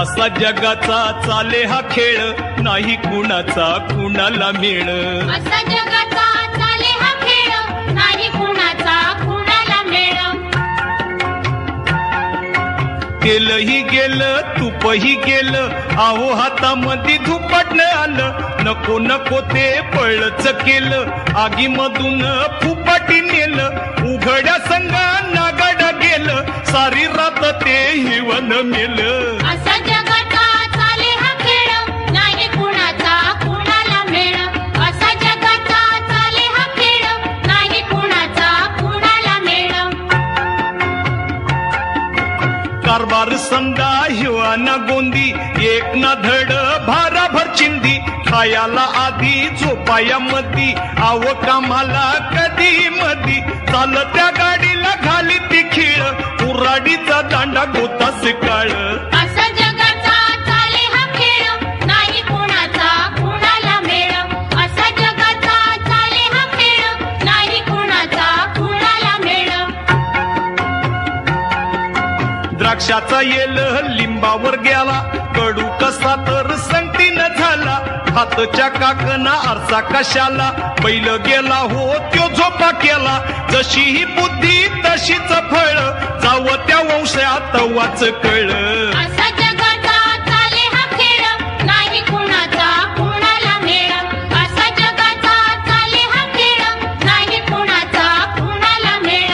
असा जगाचा चाले हा खेळ, नाही कुणाचा कुणाला मेळ. असा जगाचा चाले हा खेळ, नाही कुणाचा कुणाला मेळ. तेलही गेलं तुपही गेलं, आहो हातामध्ये धुपटणं आलं. नको नको ते पळच केलं, आगीमधून फुपाटी नेलं. उघड्या संगा नागड गेलं, सारी रात ते हिवन मेलं. असा जगाचा चाले हा खेळ, नाही कुणाचा कुणाला मेळ. असा जगाचा चाले हा खेळ, नाही कुणाचा कुणाला मेळ. कारभार संदा हिवाना गोंदी, एक ना धड भाराभर चिंदी. खायाला आधी झोपाया मधी, आव कामाला कधी मधी. चालत्या गाडीला घाली ती खीळ, उराडीचा दांडा गोतास काळ. असा जगाचा चाले हा खेळ, नाही कुणाचा कुणाला मेळ. असा जगाचा चाले हा खेळ, नाही कुणाचा कुणाला मेळ. द्राक्षाचा येल लिंबावर गेला, कडू कसा तर संगतीनं झाला. हातच्या काकना आरसा कशाला, बैल गेला हो त्यो झोपा केला. जशी ही बुद्धी तशीच फळ, जाव त्या वंशात वाच कळ. असा जगाचा चाले हा खेळ, नाही कुणाचा कुणाला मेळ. असा जगाचा चाले हा खेळ, नाही कुणाचा कुणाला मेळ.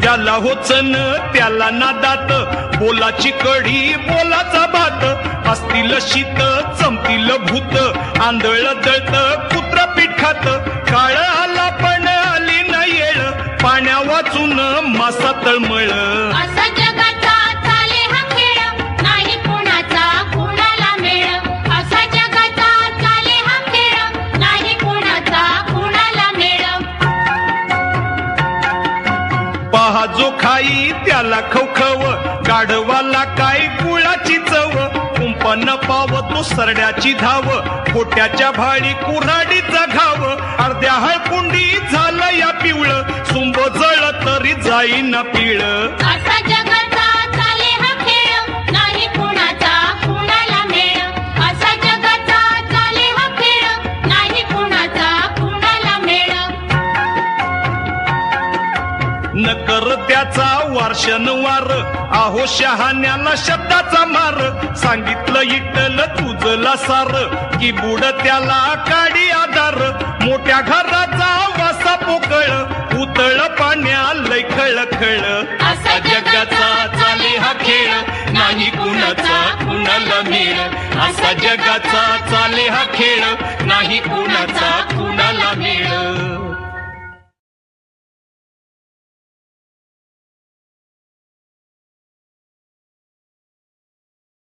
त्याला होचन त्याला नादात, बोलाची कढी बोलाचा भात. असतील शीत चमतील भूत, आंधळ जळत कुत्र पीठ खात. काळ आला पण आली न येळ, पाण्या वाचून मासा तळमळ. असा जगाचा चाले हा खेळ, नाही कुणाचा कुणाला मेळ. असा जगाचा चाले हा खेळ, नाही कुणाचा कुणाला मेळ. पहा जो खाई त्याला खवखव, गाढवाला काय गुळाची चव. कुंपन पाव तो सरड्याची धाव, खोट्याच्या भाळी कुऱ्हाडीचा घाव. अर्ध्या हळकुंडी झालं या पिवळ, सुंब जळ तरी जाईना पिळ. असा जगाचा चाले हा खेळ, नाही कुणाचा कुणाला मेळ. असा जगाचा चाले हा खेळ, नाही कुणाचा कुणाला मेळ. न कर त्याचा वारशनवार, आहो शहाण्याला शब्दाचा मार. सांगितलं इटल तुझला सार, की बुड त्याला काडी आधार. मोठ्या घराचा वासा पोकळ, उतळ पाण्या लय खळखळ. असा जगाचा चाले हा खेळ, नाही कुणाचा कुणाला मेळ. असा जगाचा चाले हा खेळ, नाही कुणाचा कुणाला मेळ.